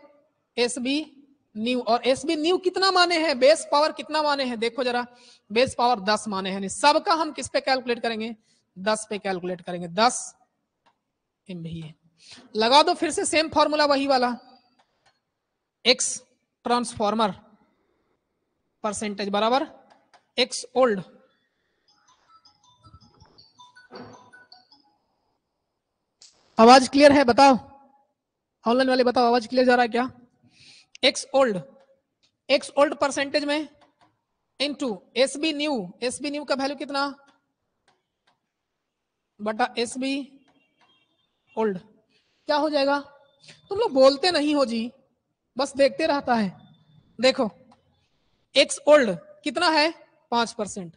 एसबी न्यू, और एस बी न्यू कितना माने हैं, बेस पावर कितना माने हैं, देखो जरा, बेस पावर 10 माने हैं, सबका हम किस पे कैलकुलेट करेंगे, 10 पे कैलकुलेट करेंगे, 10 MVA। लगा दो फिर से सेम फॉर्मूला वही वाला, एक्स ट्रांसफॉर्मर परसेंटेज बराबर एक्स ओल्ड, आवाज क्लियर है बताओ, ऑनलाइन वाले बताओ आवाज क्लियर जा रहा है क्या, एक्स ओल्ड परसेंटेज में इनटू एसबी न्यू का वैल्यू कितना बटा एसबी ओल्ड, क्या हो जाएगा, तुम लोग बोलते नहीं हो जी, बस देखते रहता है, देखो एक्स ओल्ड कितना है 5%,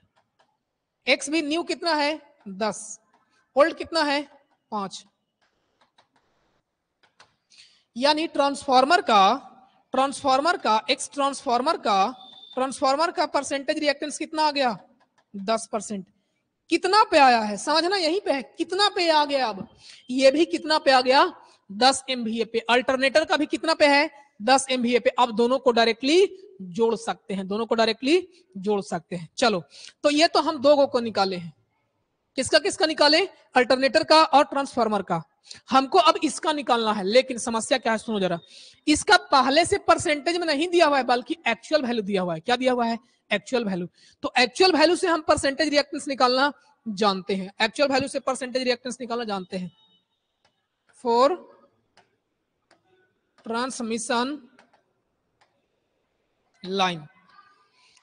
एक्स बी न्यू कितना है 10, ओल्ड कितना है 5, यानी ट्रांसफार्मर का एक्स ट्रांसफार्मर का परसेंटेज रिएक्टेंस कितना आ गया 10%, कितना पे आया है समझना, यहीं पे है, कितना पे आ गया, अब ये भी कितना पे आ गया 10 MVA पे, अल्टरनेटर का भी कितना पे है 10 MVA पे, अब दोनों को डायरेक्टली जोड़ सकते हैं, चलो तो ये तो हम दो को निकाले हैं, किसका निकाले, अल्टरनेटर का और ट्रांसफार्मर का, हमको अब इसका निकालना है, लेकिन समस्या क्या है सुनो जरा, इसका पहले से परसेंटेज में नहीं दिया हुआ है बल्कि एक्चुअल वैल्यू दिया हुआ है, क्या दिया हुआ है एक्चुअल वैल्यू, तो एक्चुअल वैल्यू से हम परसेंटेज रिएक्टेंस निकालना जानते हैं, एक्चुअल वैल्यू से परसेंटेज रिएक्टेंस निकालना जानते हैं, फॉर ट्रांसमिशन लाइन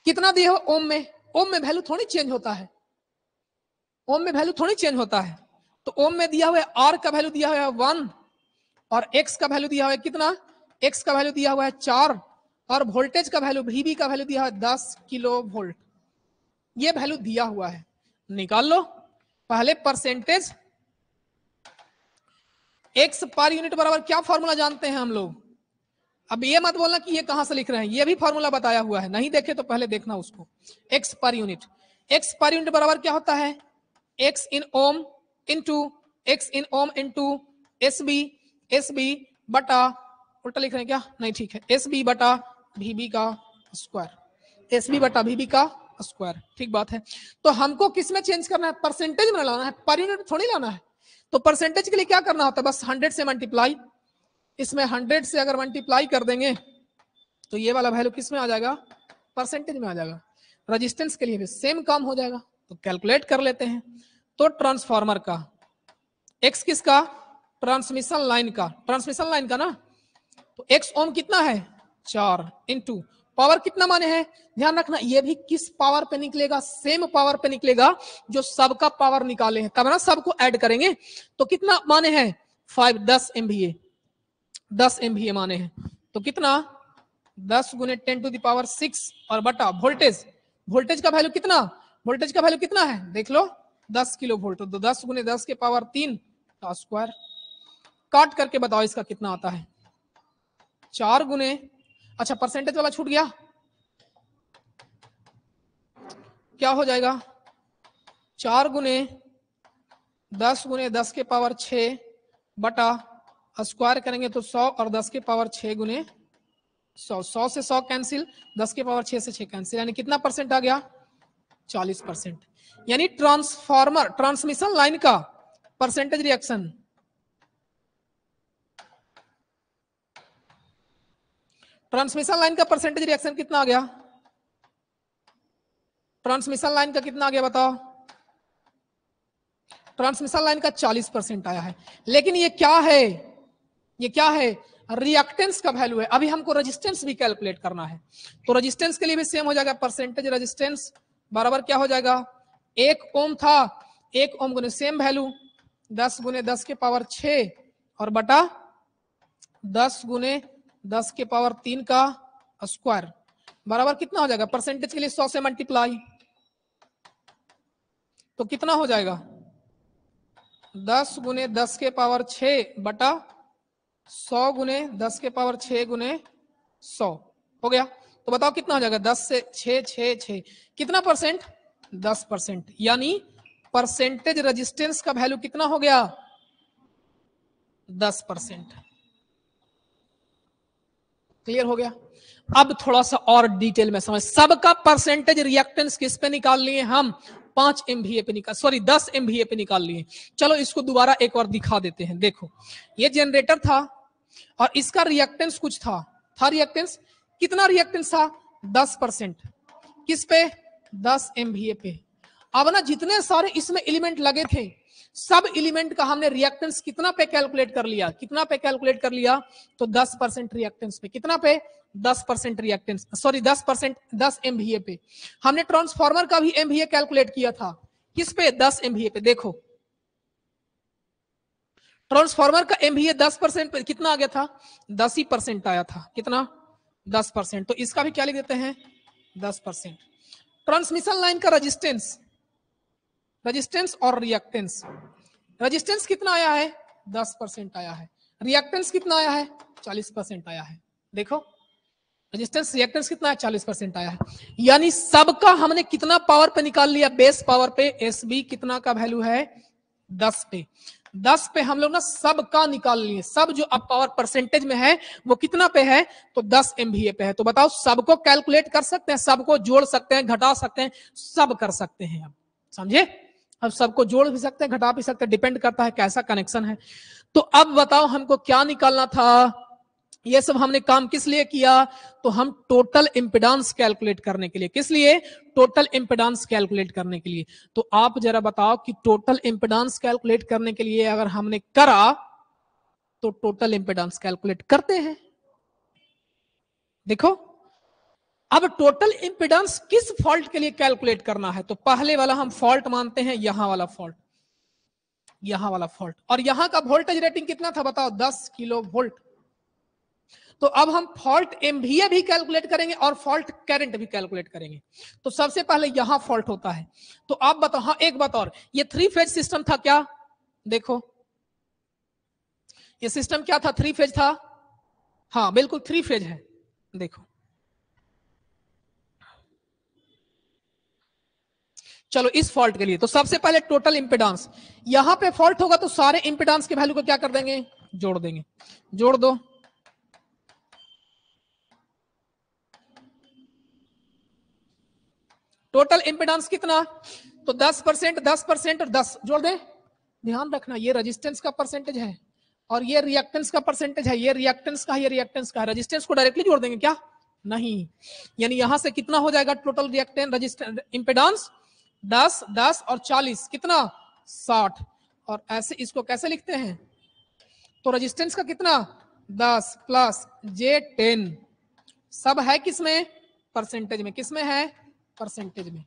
कितना दिया हो ओम में वैल्यू थोड़ी चेंज होता है, ओम में वैल्यू थोड़ी चेंज होता है, तो ओम में दिया हुआ है आर का वैल्यू दिया हुआ है 1 और एक्स का वैल्यू दिया हुआ है कितना, एक्स का वैल्यू दिया हुआ है 4 और वोल्टेज का वैल्यू वीबी का वैल्यू दिया हुआ है 10 किलो वोल्ट, ये वैल्यू दिया हुआ है, निकाल लो पहले परसेंटेज, एक्स पर यूनिट बराबर क्या फॉर्मूला जानते हैं हम लोग, अब ये मत बोलना कि ये कहां से लिख रहे हैं, ये भी फॉर्मूला बताया हुआ है, नहीं देखे तो पहले देखना उसको, एक्स पर यूनिट बराबर क्या होता है, एक्स इन ओम इंटू एस बी बटा, उल्टा लिख रहे हैं क्या, नहीं ठीक है, एस बी बटा वीबी का स्क्वायर, एस बी बटा वीबी का स्क्वायर, ठीक बात है, तो हमको किस में चेंज करना है, परसेंटेज में लाना है, पर यूनिट थोड़ी लाना है, तो परसेंटेज के लिए क्या करना होता है, बस 100 से मल्टीप्लाई, इसमें 100 से अगर मल्टीप्लाई कर देंगे तो ये वाला वैल्यू किस में आ जाएगा, परसेंटेज में आ जाएगा, रेजिस्टेंस के लिए भी सेम काम हो जाएगा, तो कैलकुलेट कर लेते हैं, तो ट्रांसफार्मर का एक्स किसका, ट्रांसमिशन लाइन का ना, तो एक्स ओम कितना है 4 इंटू पावर कितना माने हैं, ध्यान रखना ये भी किस पावर पे निकलेगा, सेम पावर पे निकलेगा जो सबका पावर निकाले हैं, तब ना सबको ऐड करेंगे, तो कितना माने हैं 10 MVA माने हैं, तो कितना 10 गुने 10 टू द पावर 6 और बटा वोल्टेज का वैल्यू कितना है देख लो 10 किलो वोल्ट, तो 10 गुने 10 के पावर 3 का स्क्वायर, काट करके बताओ इसका कितना आता है, 4 गुने, अच्छा परसेंटेज वाला छूट गया, क्या हो जाएगा 4 गुने 10 के पावर 6 बटा स्क्वायर करेंगे तो 100 और 10 के पावर 6 गुने 100 से 100 कैंसिल, 10 के पावर 6 से 6 कैंसिल, यानी कितना परसेंट आ गया 40%, यानी ट्रांसमिशन लाइन का परसेंटेज रिएक्शन, कितना आ गया, ट्रांसमिशन लाइन का कितना आ गया बताओ, ट्रांसमिशन लाइन का 40% आया है, लेकिन ये क्या है रिएक्टेंस का वैल्यू है, अभी हमको रेजिस्टेंस भी कैलकुलेट करना है, तो रेजिस्टेंस के लिए भी सेम हो जाएगा, परसेंटेज रेजिस्टेंस बराबर क्या हो जाएगा, 1 ओम था, 1 ओम गुने सेम वैल्यू 10 गुने 10 के पावर 6 और बटा 10 गुने 10 के पावर 3 का स्क्वायर बराबर कितना हो जाएगा, परसेंटेज के लिए 100 से मल्टीप्लाई, तो कितना हो जाएगा 10 गुने 10 के पावर 6 बटा 100 गुने 10 के पावर 6 गुने 100 हो गया, तो बताओ कितना हो जाएगा, 10 से 6 कितना परसेंट 10%, यानी परसेंटेज रेजिस्टेंस का वैल्यू कितना हो गया 10%, क्लियर हो गया, अब थोड़ा सा और डिटेल में समझ, सबका परसेंटेज रिएक्टेंस किस पे निकाल लिए हम, 5 MVA पे निकाल, सॉरी 10 MVA पे निकाल लिए। चलो इसको दोबारा एक और दिखा देते हैं। देखो ये जनरेटर था और इसका रिएक्टेंस कुछ था रिएक्टेंस, कितना रिएक्टेंस था, 10%। किस पे, 10 MVA पे। अब ना जितने सारे इसमें एलिमेंट लगे थे, सब एलिमेंट का हमने रिएक्टेंस कितना पे कैलकुलेट कर लिया, कितना पे कैलकुलेट कर लिया, तो 10% रिएक्टेंस पे, कितना पे, 10% रिएक्टेंस, सॉरी 10%, 10 MVA पे। हमने ट्रांसफार्मर का भी MVA कैलकुलेट किया था, किस पे, 10 MVA पे। देखो ट्रांसफार्मर का MVA 10% पे कितना आ गया था, 10% आया था, कितना, 10%। तो इसका भी क्या लिख देते हैं, 10%। ट्रांसमिशन लाइन का रेजिस्टेंस, रेजिस्टेंस और रिएक्टेंस, रेजिस्टेंस कितना आया है, 10% आया है, रिएक्टेंस कितना आया है, 40% आया है। देखो रेजिस्टेंस रिएक्टेंस कितना है, 40% आया है। यानी सबका हमने कितना पावर पे निकाल लिया, बेस पावर पे। एसबी कितना का वैल्यू है, 10 पे। 10 पे हम लोग ना सबका निकाल लिए, सब जो अब पावर परसेंटेज में है वो कितना पे है, तो 10 MVA पे है। तो बताओ सबको कैलकुलेट कर सकते हैं, सबको जोड़ सकते हैं, घटा सकते हैं, सब कर सकते हैं। अब समझे, अब सबको जोड़ भी सकते हैं, घटा भी सकते हैं, डिपेंड करता है कैसा कनेक्शन है। तो अब बताओ हमको क्या निकालना था, ये सब हमने काम किस लिए किया, तो हम टोटल इंपेडेंस कैलकुलेट करने के लिए, किस लिए, टोटल इंपेडेंस कैलकुलेट करने के लिए। तो आप जरा बताओ कि टोटल इंपेडेंस कैलकुलेट करने के लिए अगर हमने करा तो टोटल इंपेडेंस कैलकुलेट करते हैं। देखो अब टोटल इंपेडेंस किस फॉल्ट के लिए कैलकुलेट करना है, तो पहले वाला हम फॉल्ट मानते हैं, यहां वाला फॉल्ट, यहां वाला फॉल्ट, और यहां का वोल्टेज रेटिंग कितना था बताओ, 10 किलो वोल्ट। तो अब हम फॉल्ट MVA भी कैलकुलेट करेंगे और फॉल्ट करंट भी कैलकुलेट करेंगे। तो सबसे पहले यहां फॉल्ट होता है, तो आप बताओ, हाँ एक बात और, ये 3 फेज सिस्टम था क्या, देखो ये सिस्टम क्या था, 3 फेज था, हाँ बिल्कुल 3 फेज है। देखो चलो इस फॉल्ट के लिए तो सबसे पहले टोटल इंपेडेंस, यहां पे फॉल्ट होगा तो सारे इंपेडेंस के वैल्यू को क्या कर देंगे, जोड़ देंगे, जोड़ दो। टोटल इंपेडेंस कितना, तो 10%, 10% और 10 जोड़ दे। ध्यान रखना ये रेजिस्टेंस का परसेंटेज है और ये रिएक्टेंस का परसेंटेज है, ये रिएक्टेंस का, ये रिएक्टेंस का। रेजिस्टेंस को डायरेक्टली जोड़ देंगे क्या, नहीं। यानी यहां से कितना हो जाएगा टोटल रिएक्टेंस रेजिस्टेंस इंपेडेंस, 10, 10 और 40 कितना, 60। और ऐसे इसको कैसे लिखते हैं, तो रेजिस्टेंस का कितना, 10 प्लस J10, सब है किसमें, परसेंटेज में, किसमें है, परसेंटेज में।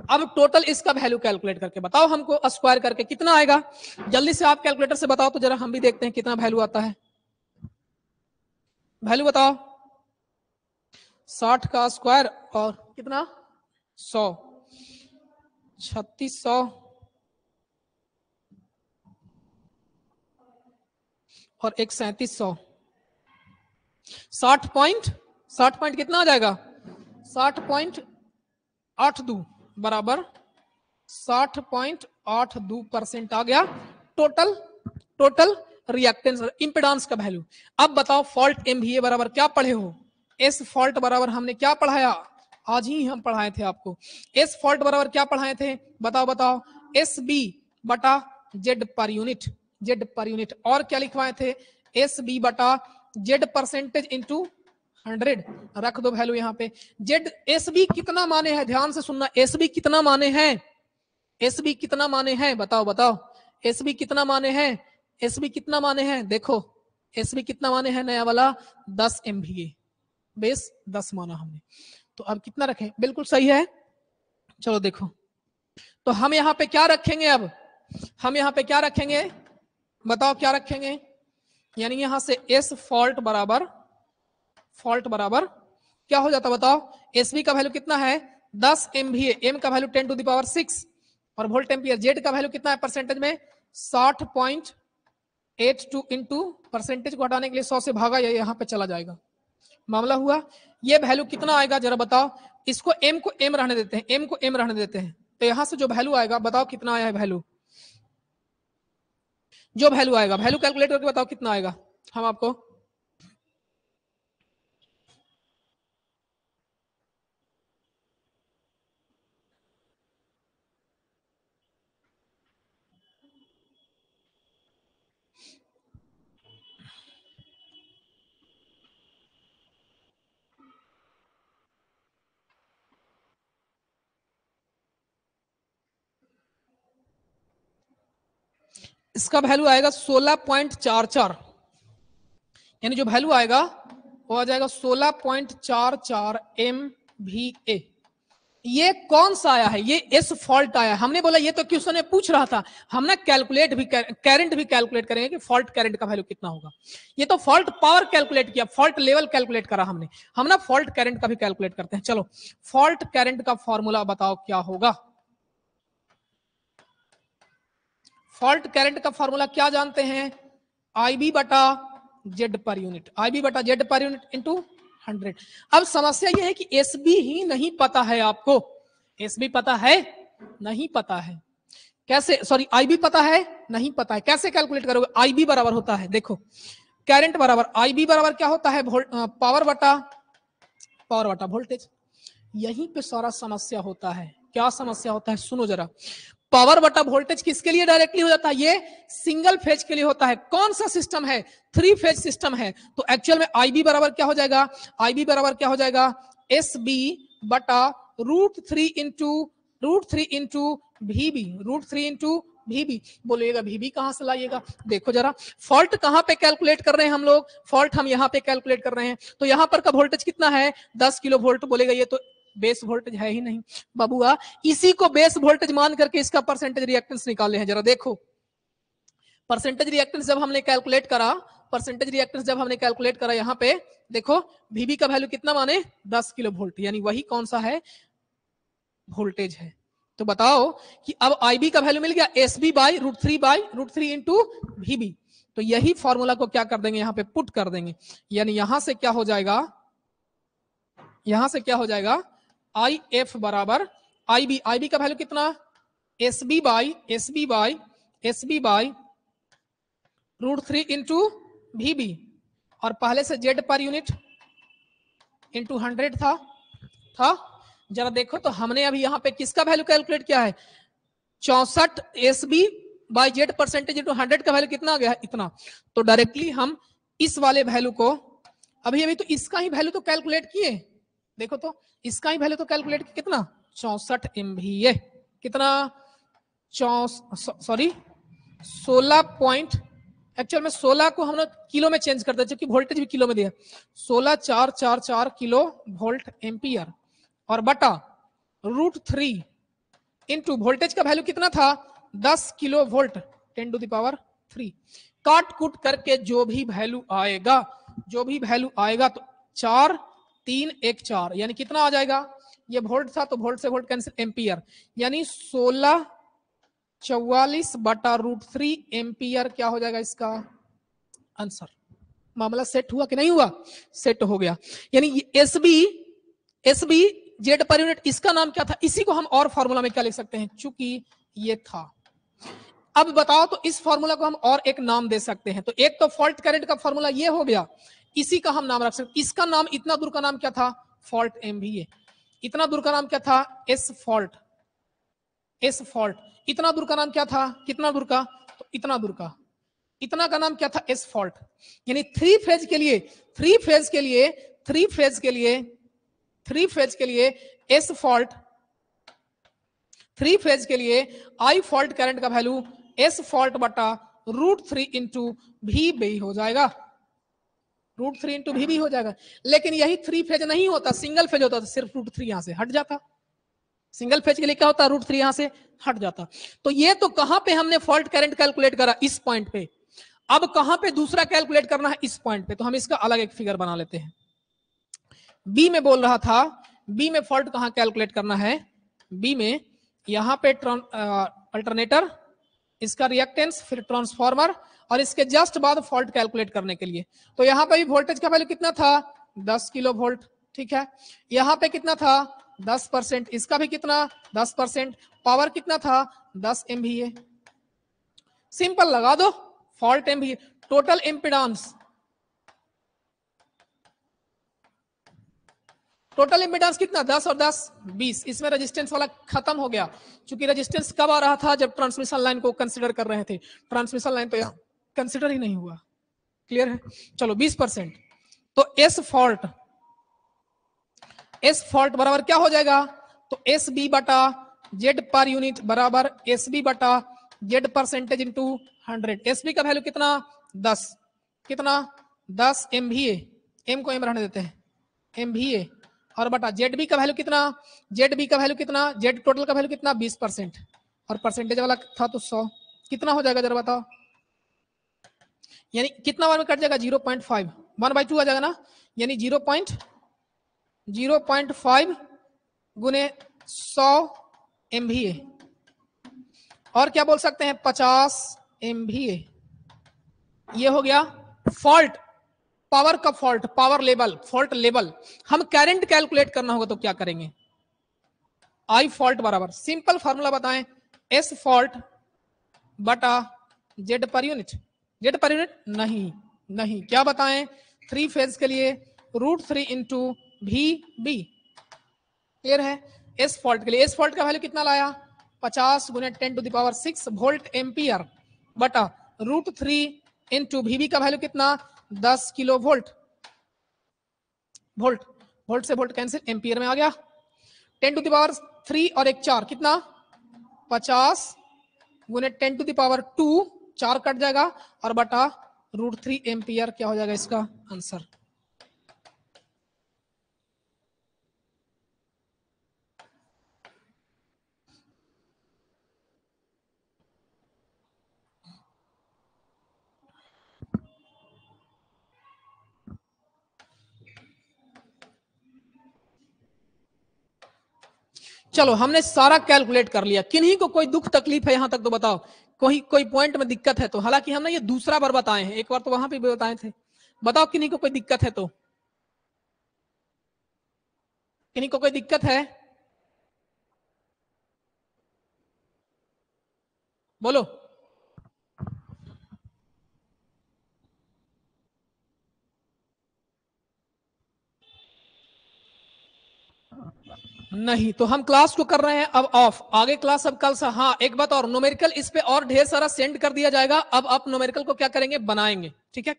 अब टोटल इसका वैल्यू कैलकुलेट करके बताओ हमको, स्क्वायर करके कितना आएगा, जल्दी से आप कैलकुलेटर से बताओ तो जरा हम भी देखते हैं कितना वैल्यू आता है, वैल्यू बताओ। 60 का स्क्वायर और कितना, 100, 3600 और एक 3700, 60 पॉइंट कितना आ जाएगा, 60.82 बराबर 60.82% आ गया टोटल, टोटल रिएक्टेंस इंपेडेंस का वैल्यू। अब बताओ फॉल्ट MVA बराबर क्या पढ़े हो, एस फॉल्ट बराबर हमने क्या पढ़ाया, आज ही हम पढ़ाए थे आपको। एस फॉल्ट बराबर क्या पढ़ाए थे, बताओ बताओ, SB बटा Z पर यूनिट, Z पर यूनिट। और क्या लिखवाए थे, SB बटा Z परसेंटेज इंटू 100, रख दो वैल्यू यहाँ पे। जेड एसबी कितना माने हैं, ध्यान से सुनना, एसबी कितना माने हैं, एसबी कितना माने हैं, बताओ बताओ, एसबी कितना माने हैं, एसबी कितना माने हैं, देखो एसबी कितना माने हैं, नया वाला 10 MVA, बेस 10 माना हमने। तो अब कितना रखें, बिल्कुल सही है। चलो देखो, तो हम यहाँ पे क्या रखेंगे, अब हम यहाँ पे क्या रखेंगे, बताओ क्या रखेंगे, यानी यहां से एस फॉल्ट बराबर, फॉल्ट बराबर क्या हो जाता बताओ, एसबी का वैल्यू कितना है 10 MVA, एम का वैल्यू 10 टू द पावर 6 और वोल्ट एम्पियर, जेड का वैल्यू कितना है परसेंटेज में 60.82 इंटू परसेंटेज को हटाने के लिए 100 से भागा, ये यहाँ पे चला जाएगा, मामला हुआ। ये वैल्यू कितना आएगा जरा बताओ, इसको एम को एम रहने देते हैं, एम को एम रहने देते हैं, तो यहां से जो वैल्यू आएगा बताओ कितना आया है वैल्यू, जो वैल्यू आएगा वैल्यू कैलकुलेट करके बताओ कितना आएगा, हम आपको इसका वैल्यू आएगा 16.44, यानी जो वैल्यू आएगा वो आ जाएगा 16.44 MVA। ये कौन सा आया है? ये एस फॉल्ट आया है। हमने बोला ये तो क्वेश्चन में पूछ रहा था, हम ना कैलकुलेट भी करंट भी कैलकुलेट करेंगे कि फॉल्ट करंट का वैल्यू कितना होगा। ये तो फॉल्ट पावर कैलकुलेट किया, फॉल्ट लेवल कैलकुलेट करा हमने, हम ना फॉल्ट करंट का भी कैलकुलेट करते हैं। चलो फॉल्ट करंट का फॉर्मूला बताओ क्या होगा। फॉल्ट करंट का फॉर्मूला क्या जानते हैं? IB बटा जेड पर यूनिट, IB बटा जेड पर यूनिट इंटू 100। अब समस्या यह है कि SB ही नहीं पता है आपको। SB पता है? नहीं पता है। कैसे? सॉरी, IB पता है? नहीं पता है। कैसे कैलकुलेट करोगे? IB बराबर होता है, देखो करंट बराबर IB बराबर क्या होता है? पावर बटा वोल्टेज। यहीं पे सारा समस्या होता है। क्या समस्या होता है? सुनो जरा। पावर बटा वोल्टेज किसके लिए डायरेक्टली हो जाता है? ये सिंगल फेज के लिए होता है। कौन सा सिस्टम है? 3 फेज सिस्टम है। तो एक्चुअल में IB बराबर क्या हो जाएगा? IB बराबर क्या हो जाएगा? SB बटा √3 इंटू VB, √3 इंटू VB। बोलिएगा VB कहां से लाइएगा? देखो जरा, फॉल्ट कहां पे कैलकुलेट कर रहे हैं हम लोग? फॉल्ट हम यहां पे कैलकुलेट कर रहे हैं। तो यहां पर का वोल्टेज कितना है? 10 किलो वोल्ट। बोलेगा ये तो बेस वोल्टेज है ही नहीं। बाबूआ, इसी को बेस वोल्टेज मान करके इसका परसेंटेज रिएक्टेंस निकाले हैं। जरा देखो, परसेंटेज रिएक्टेंस जब हमने कैलकुलेट करा, यहां पे देखो VB का वैल्यू कितना माने? 10 किलो वोल्ट, यानी वही कौन सा है? वोल्टेज है। तो बताओ कि अब IB का वैल्यू मिल गया SB बाई √3 इंटू VB। तो यही फॉर्मूला को क्या कर देंगे? यहां पे पुट कर देंगे, यानी यहां से क्या हो जाएगा? IF बराबर IB का वैल्यू कितना? SB बाई √3 इंटू VB, और पहले से जेड पर यूनिट इंटू 100 था। जरा देखो तो हमने अभी यहाँ पे किसका वैल्यू कैलकुलेट किया है? 64 SB by Z percentage into 100 का वैल्यू कितना आ गया है? इतना। तो डायरेक्टली हम इस वाले वैल्यू को अभी तो इसका ही वैल्यू तो कैलकुलेट किए। देखो तो इसका ही वैल्यू तो कैलकुलेट किया, कितना? 64 MVA। कितना? 16 एक्चुअल में 16 को हम लोग किलो में चेंज करते हैं, क्योंकि वोल्टेज भी किलो में दिया। 16,444 किलो वोल्ट एम्पियर, और बटा √3 इंटू वोल्टेज का वैल्यू कितना था? 10 किलो वोल्ट 10⁻3। काट कूट करके जो भी वैल्यू आएगा तो 4 3 1 4, यानी कितना आ जाएगा? ये वोल्ट था तो वोल्ट से वोल्ट कैंसिल, एम्पियर, यानी 1644 बटा √3 एम्पियर क्या हो जाएगा इसका आंसर। मामला सेट हुआ कि नहीं हुआ? सेट हो गया। यानी SB जेड पर यूनिट, इसका नाम क्या था? इसी को हम और फॉर्मूला में क्या लिख सकते हैं? चूंकि ये था। अब बताओ तो इस फॉर्मूला को हम और एक नाम दे सकते हैं। तो एक तो फॉल्ट करंट का फॉर्मूला ये हो गया, इसी का हम नाम रख सकते। इसका नाम, इतना दूर का नाम क्या था? Fault MVA। इतना दूर का नाम क्या था? S fault. इतना दूर का नाम क्या था? कितना दूर का? तो इतना दूर का। इतना का नाम क्या था? S fault. यानी 3 फेज के लिए S फॉल्ट, 3 फेज के लिए I फॉल्ट करंट का वैल्यू S फॉल्ट बटा √3 इंटू VB हो जाएगा। √3 इंटू VB हो जाएगा। लेकिन यही 3 फेज नहीं होता, सिंगल फेज होता तो सिर्फ √3 यहां से हट जाता। सिंगल फेज के लिए क्या होता? √3 यहां से हट जाता। तो ये तो कहां पे हमने फॉल्ट करंट कैलकुलेट करा? इस पॉइंट पे। अब कहां पे दूसरा कैलकुलेट करना है? इस पॉइंट पे। तो हम इसका अलग एक फिगर बना लेते हैं। बी में बोल रहा था, बी में फॉल्ट कहां कैलकुलेट करना है? बी में यहां पे अल्टरनेटर, इसका रिएक्टेंस, फिर ट्रांसफार्मर, और इसके जस्ट बाद फॉल्ट कैलकुलेट करने के लिए। तो यहां पे भी वोल्टेज का वैल्यू कितना था? 10 किलो वोल्ट। ठीक है, यहां पे कितना था? 10%। इसका भी कितना? 10%। पावर कितना था? 10 MVA। सिंपल लगा दो, फॉल्ट MVA। टोटल इंपिडेंस कितना? 10 और 10 20। इसमें रेजिस्टेंस वाला खत्म हो गया, क्योंकि रेजिस्टेंस कब आ रहा था? जब ट्रांसमिशन लाइन को कंसीडर कर रहे थे। ट्रांसमिशन लाइन तो यहां कंसीडर ही नहीं हुआ। क्लियर है? चलो 20%। तो S फॉल्ट बराबर क्या हो जाएगा? तो SB बटा जेड पर यूनिट बराबर SB बटा जेड परसेंटेज इंटू 100, एसपी का वैल्यू कितना 10, कितना 10 MVA, एम को एम रहने देते हैं MVA, और बटा जेड का वैल्यू कितना, जेड का वैल्यू कितना, जेड टोटल का वैल्यू कितना 20%, और परसेंटेज वाला था तो 100, कितना हो जाएगा जरा बताओ, यानी कितना बार में कट जाएगा 0.5, 1/2 आ जाएगा ना, यानी 0.5 गुने 100 MVA, और क्या बोल सकते हैं 50 MVA। ये हो गया फॉल्ट, पावर का fault, power level, fault level. हम करंट कैलकुलेट करना होगा तो क्या करेंगे, आई फॉल्ट बराबर सिंपल फार्मूला बताएं, एस फॉल्ट बटा Z per unit, Z per unit नहीं, नहीं क्या बताएं, 3 फेज के लिए √3 इंटू VB, क्लियर है। एस फॉल्ट के लिए, एस फॉल्ट का वैल्यू कितना लाया 50 गुने 10⁶ वोल्ट एम्पियर बटा √3 इंटू VB का वैल्यू कितना 10 किलो वोल्ट, वोल्ट, वोल्ट से वोल्ट कैंसिल, एम्पियर में आ गया, 10⁻³ और 1 4 कितना 50 गुने 10⁻², 4 कट जाएगा, और बटा √3 एम्पियर क्या हो जाएगा इसका आंसर। चलो हमने सारा कैलकुलेट कर लिया, किन्हीं को कोई दुख तकलीफ है यहां तक तो बताओ, कोई पॉइंट में दिक्कत है तो, हालांकि हमने ये दूसरा बार बताए हैं, एक बार तो वहां पे भी बताए थे, बताओ किन्हीं को कोई दिक्कत है तो, किन्हीं को कोई दिक्कत है बोलो। नहीं तो हम क्लास को कर रहे हैं अब ऑफ, आगे क्लास अब कल से। हाँ एक बात और, न्यूमेरिकल इस पे और ढेर सारा सेंड कर दिया जाएगा, अब आप न्यूमेरिकल को क्या करेंगे बनाएंगे, ठीक है।